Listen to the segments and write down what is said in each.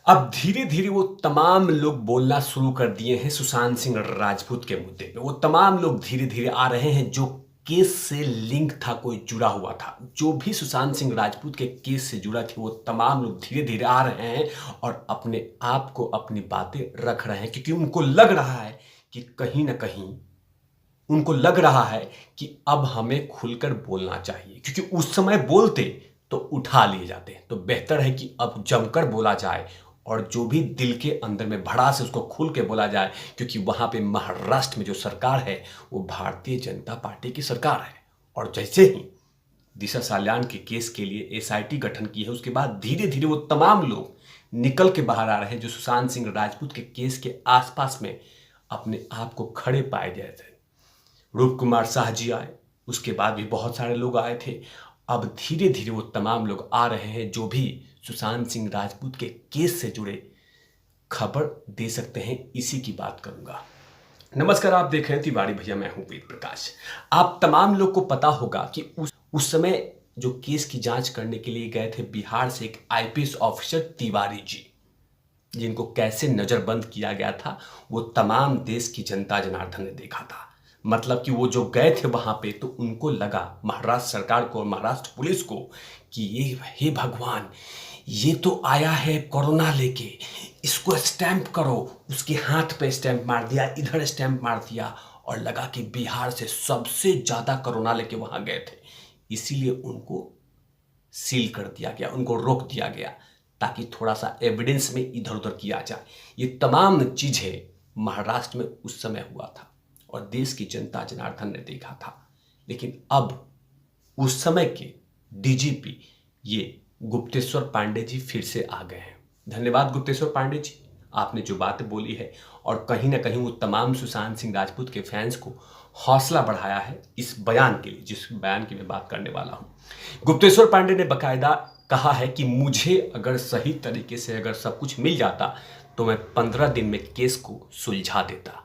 अब धीरे धीरे वो तमाम लोग बोलना शुरू कर दिए हैं सुशांत सिंह राजपूत के मुद्दे पे। वो तमाम लोग धीरे धीरे आ रहे हैं जो केस से लिंक था, कोई जुड़ा हुआ था, जो भी सुशांत सिंह राजपूत के केस से जुड़ा थी, वो तमाम लोग धीरे धीरे आ रहे हैं और अपने आप को अपनी बातें रख रहे हैं, क्योंकि उनको लग रहा है कि कहीं ना कहीं उनको लग रहा है कि अब हमें खुलकर बोलना चाहिए, क्योंकि उस समय बोलते तो उठा लिए जाते। तो बेहतर है कि अब जमकर बोला जाए और जो भी दिल के अंदर में भड़ास है उसको खुल के बोला जाए, क्योंकि वहां पे महाराष्ट्र में जो सरकार है वो भारतीय जनता पार्टी की सरकार है। और जैसे ही दिशा साल्यान के केस के लिए एसआईटी गठन की है, उसके बाद धीरे धीरे वो तमाम लोग निकल के बाहर आ रहे हैं जो सुशांत सिंह राजपूत के केस के आसपास में अपने आप को खड़े पाए गए थे। रूप कुमार शाह जी आए, उसके बाद भी बहुत सारे लोग आए थे। अब धीरे धीरे वो तमाम लोग आ रहे हैं जो भी सुशांत सिंह राजपूत के केस से जुड़े खबर दे सकते हैं। इसी की बात करूंगा। नमस्कार, आप देख रहे हैं तिवारी भैया, मैं हूं वेद प्रकाश। आप तमाम लोग को पता होगा कि उस समय जो केस की जांच करने के लिए गए थे बिहार से एक आईपीएस ऑफिसर तिवारी जी, जिनको कैसे नजरबंद किया गया था, वो तमाम देश की जनता जनार्दन ने देखा था। मतलब कि वो जो गए थे वहां पे तो उनको लगा, महाराष्ट्र सरकार को और महाराष्ट्र पुलिस को, कि ये हे भगवान, ये तो आया है कोरोना लेके, इसको स्टैंप करो। उसके हाथ पे स्टैंप मार दिया, इधर स्टैंप मार दिया, और लगा कि बिहार से सबसे ज्यादा कोरोना लेके वहां गए थे, इसीलिए उनको सील कर दिया गया, उनको रोक दिया गया, ताकि थोड़ा सा एविडेंस में इधर उधर किया जाए। ये तमाम चीजें महाराष्ट्र में उस समय हुआ था और देश की जनता जनार्दन ने देखा था। लेकिन अब उस समय के डीजीपी ये गुप्तेश्वर पांडे जी फिर से आ गए हैं। धन्यवाद गुप्तेश्वर पांडे जी, आपने जो बातें बोली है और कहीं ना कहीं वो तमाम सुशांत सिंह राजपूत के फैंस को हौसला बढ़ाया है इस बयान के लिए, जिस बयान की मैं बात करने वाला हूं। गुप्तेश्वर पांडे ने बकायदा कहा है कि मुझे अगर सही तरीके से अगर सब कुछ मिल जाता तो मैं 15 दिन में केस को सुलझा देता।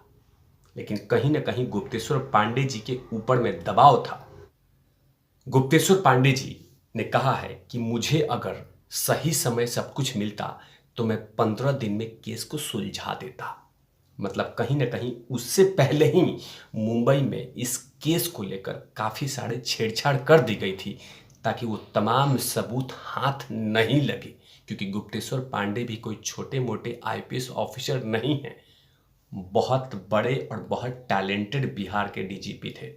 लेकिन कहीं ना कहीं गुप्तेश्वर पांडे जी के ऊपर में दबाव था। गुप्तेश्वर पांडे जी ने कहा है कि मुझे अगर सही समय सब कुछ मिलता तो मैं 15 दिन में केस को सुलझा देता। मतलब कहीं ना कहीं उससे पहले ही मुंबई में इस केस को लेकर काफी सारे छेड़छाड़ कर दी गई थी, ताकि वो तमाम सबूत हाथ नहीं लगे, क्योंकि गुप्तेश्वर पांडे भी कोई छोटे मोटे आईपीएस ऑफिसर नहीं है, बहुत बड़े और बहुत टैलेंटेड बिहार के डीजीपी थे।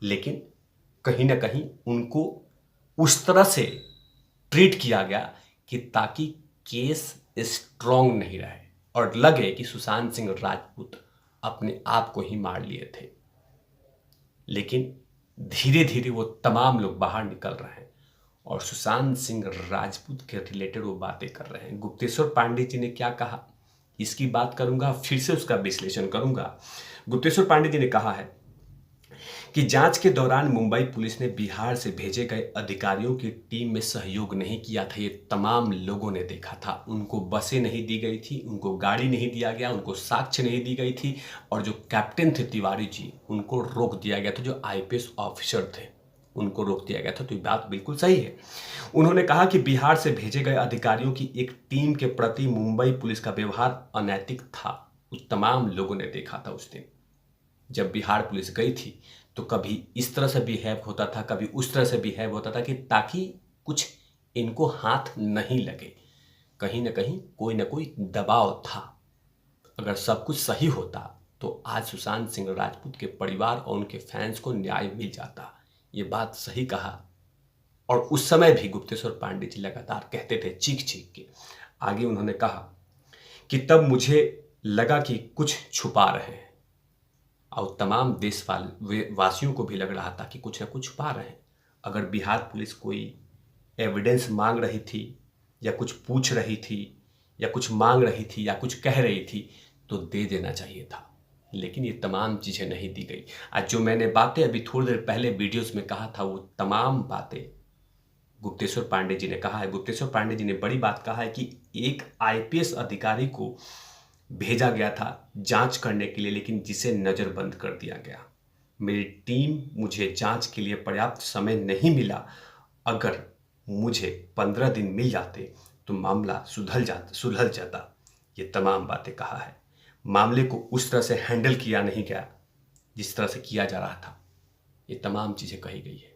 लेकिन कहीं ना कहीं उनको उस तरह से ट्रीट किया गया कि ताकि केस स्ट्रांग नहीं रहे और लगे कि सुशांत सिंह राजपूत अपने आप को ही मार लिए थे। लेकिन धीरे धीरे वो तमाम लोग बाहर निकल रहे हैं और सुशांत सिंह राजपूत के रिलेटेड वो बातें कर रहे हैं। गुप्तेश्वर पांडे जी ने क्या कहा, इसकी बात करूंगा, फिर से उसका विश्लेषण करूंगा। गुप्तेश्वर पांडे जी ने कहा है कि जांच के दौरान मुंबई पुलिस ने बिहार से भेजे गए अधिकारियों की टीम में सहयोग नहीं किया था। ये तमाम लोगों ने देखा था। उनको बसें नहीं दी गई थी, उनको गाड़ी नहीं दिया गया, उनको साक्ष्य नहीं दी गई थी, और जो कैप्टन थे तिवारी जी, उनको रोक दिया गया था। जो आईपीएस ऑफिसर थे उनको रोक दिया गया था। तो ये बात बिल्कुल सही है। उन्होंने कहा कि बिहार से भेजे गए अधिकारियों की एक टीम के प्रति मुंबई पुलिस का व्यवहार अनैतिक था। उस तमाम लोगों ने देखा था उस दिन जब बिहार पुलिस गई थी, तो कभी इस तरह से बिहेव होता था, कभी उस तरह से बिहेव होता था, कि ताकि कुछ इनको हाथ नहीं लगे। कहीं ना कोई दबाव था। अगर सब कुछ सही होता तो आज सुशांत सिंह राजपूत के परिवार और उनके फैंस को न्याय मिल जाता। ये बात सही कहा। और उस समय भी गुप्तेश्वर पांडे जी लगातार कहते थे, चीख चीख के। आगे उन्होंने कहा कि तब मुझे लगा कि कुछ छुपा रहे हैं, और तमाम देश वासियों को भी लग रहा था कि कुछ ना कुछ छुपा रहे हैं। अगर बिहार पुलिस कोई एविडेंस मांग रही थी या कुछ पूछ रही थी या कुछ मांग रही थी या कुछ कह रही थी तो दे देना चाहिए था। लेकिन ये तमाम चीज़ें नहीं दी गई। आज जो मैंने बातें अभी थोड़ी देर पहले वीडियोस में कहा था, वो तमाम बातें गुप्तेश्वर पांडे जी ने कहा है। गुप्तेश्वर पांडे जी ने बड़ी बात कहा है कि एक आईपीएस अधिकारी को भेजा गया था जांच करने के लिए, लेकिन जिसे नजरबंद कर दिया गया। मेरी टीम, मुझे जांच के लिए पर्याप्त समय नहीं मिला। अगर मुझे 15 दिन मिल जाते तो मामला सुलझ जाता। ये तमाम बातें कहा है। मामले को उस तरह से हैंडल किया नहीं गया जिस तरह से किया जा रहा था। ये तमाम चीज़ें कही गई है।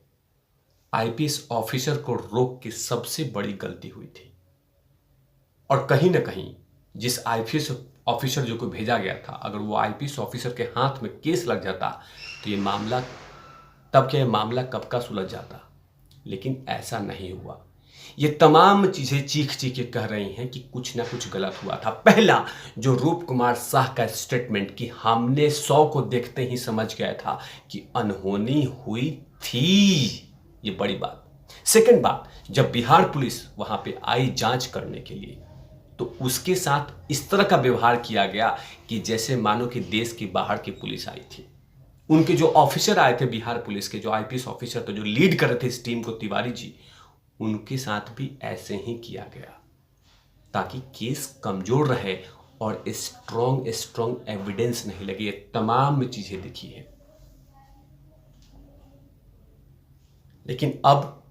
आईपीएस ऑफिसर को रोक के सबसे बड़ी गलती हुई थी, और कहीं ना कहीं जिस आईपीएस ऑफिसर जो को भेजा गया था, अगर वो आईपीएस ऑफिसर के हाथ में केस लग जाता तो ये मामला कब का सुलझ जाता। लेकिन ऐसा नहीं हुआ। ये तमाम चीजें चीख चीख के कह रही हैं कि कुछ ना कुछ गलत हुआ था। पहला जो रूप कुमार साह का स्टेटमेंट कि हमने 100 को देखते ही समझ गया था कि अनहोनी हुई थी, ये बड़ी बात। सेकंड बात, जब बिहार पुलिस वहां पे आई जांच करने के लिए, तो उसके साथ इस तरह का व्यवहार किया गया कि जैसे मानो कि देश के बाहर की पुलिस आई थी। उनके जो ऑफिसर आए थे बिहार पुलिस के, जो आईपीएस ऑफिसर थे, जो लीड कर रहे थे इस टीम को, तिवारी जी, उनके साथ भी ऐसे ही किया गया ताकि केस कमजोर रहे और स्ट्रॉन्ग एविडेंस नहीं लगे। ये तमाम चीजें दिखी है। लेकिन अब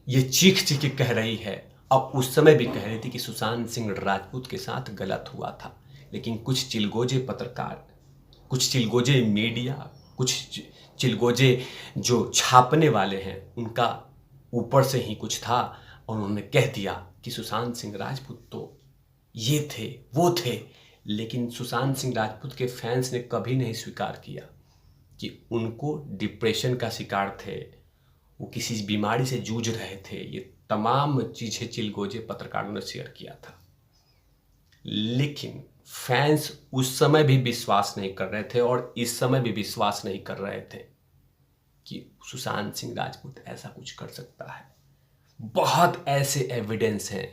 ये चीख चीख के कह रही है, अब उस समय भी कह रही थी कि सुशांत सिंह राजपूत के साथ गलत हुआ था। लेकिन कुछ चिलगोजे पत्रकार, कुछ चिलगोजे मीडिया, कुछ चिलगोजे जो छापने वाले हैं, उनका ऊपर से ही कुछ था और उन्होंने कह दिया कि सुशांत सिंह राजपूत तो ये थे वो थे। लेकिन सुशांत सिंह राजपूत के फैंस ने कभी नहीं स्वीकार किया कि उनको डिप्रेशन का शिकार थे, वो किसी बीमारी से जूझ रहे थे। ये तमाम चीजें चिलगोजे पत्रकारों ने शेयर किया था। लेकिन फैंस उस समय भी विश्वास नहीं कर रहे थे और इस समय भी विश्वास नहीं कर रहे थे कि सुशांत सिंह राजपूत ऐसा कुछ कर सकता है। बहुत ऐसे एविडेंस हैं।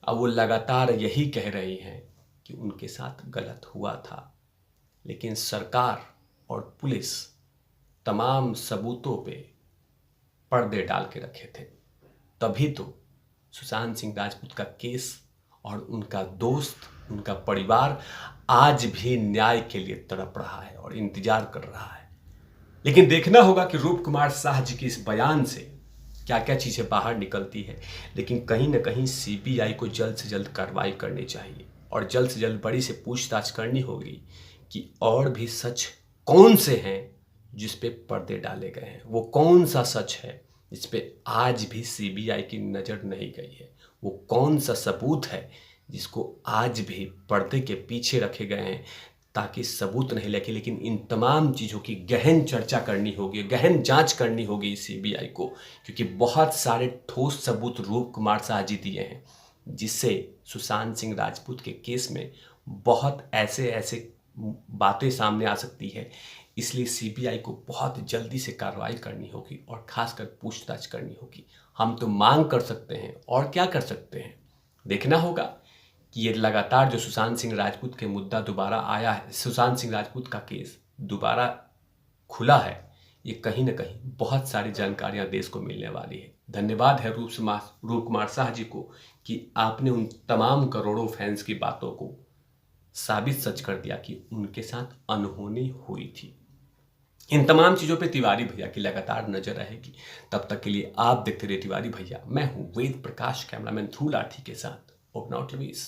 अब वो लगातार यही कह रही हैं कि उनके साथ गलत हुआ था, लेकिन सरकार और पुलिस तमाम सबूतों पे पर्दे डाल के रखे थे। तभी तो सुशांत सिंह राजपूत का केस और उनका दोस्त, उनका परिवार आज भी न्याय के लिए तड़प रहा है और इंतजार कर रहा है। लेकिन देखना होगा कि रूप कुमार साह जी के इस बयान से क्या क्या चीजें बाहर निकलती है। लेकिन कहीं ना कहीं सीबीआई को जल्द से जल्द कार्रवाई करनी चाहिए और जल्द से जल्द बड़ी से पूछताछ करनी होगी कि और भी सच कौन से हैं जिस पे पर्दे डाले गए हैं। वो कौन सा सच है जिस पे आज भी सीबीआई की नज़र नहीं गई है। वो कौन सा सबूत है जिसको आज भी पर्दे के पीछे रखे गए हैं ताकि सबूत नहीं लगे। लेकिन इन तमाम चीज़ों की गहन चर्चा करनी होगी, गहन जांच करनी होगी सीबीआई को, क्योंकि बहुत सारे ठोस सबूत रूप कुमार साह जी दिए हैं जिससे सुशांत सिंह राजपूत के केस में बहुत ऐसे बातें सामने आ सकती है। इसलिए सीबीआई को बहुत जल्दी से कार्रवाई करनी होगी और खासकर पूछताछ करनी होगी। हम तो मांग कर सकते हैं और क्या कर सकते हैं। देखना होगा कि ये लगातार जो सुशांत सिंह राजपूत के मुद्दा दोबारा आया है, सुशांत सिंह राजपूत का केस दोबारा खुला है, ये कहीं ना कहीं बहुत सारी जानकारियां देश को मिलने वाली है। धन्यवाद है रूप कुमार साह जी को कि आपने उन तमाम करोड़ों फैंस की बातों को साबित सच कर दिया कि उनके साथ अनहोनी हुई थी। इन तमाम चीज़ों पे तिवारी भैया की लगातार नजर रहेगी। तब तक के लिए आप देखते रहिए तिवारी भैया। मैं हूं वेद प्रकाश, कैमरामैन ध्रुव लाठी के साथ। Open out lovies.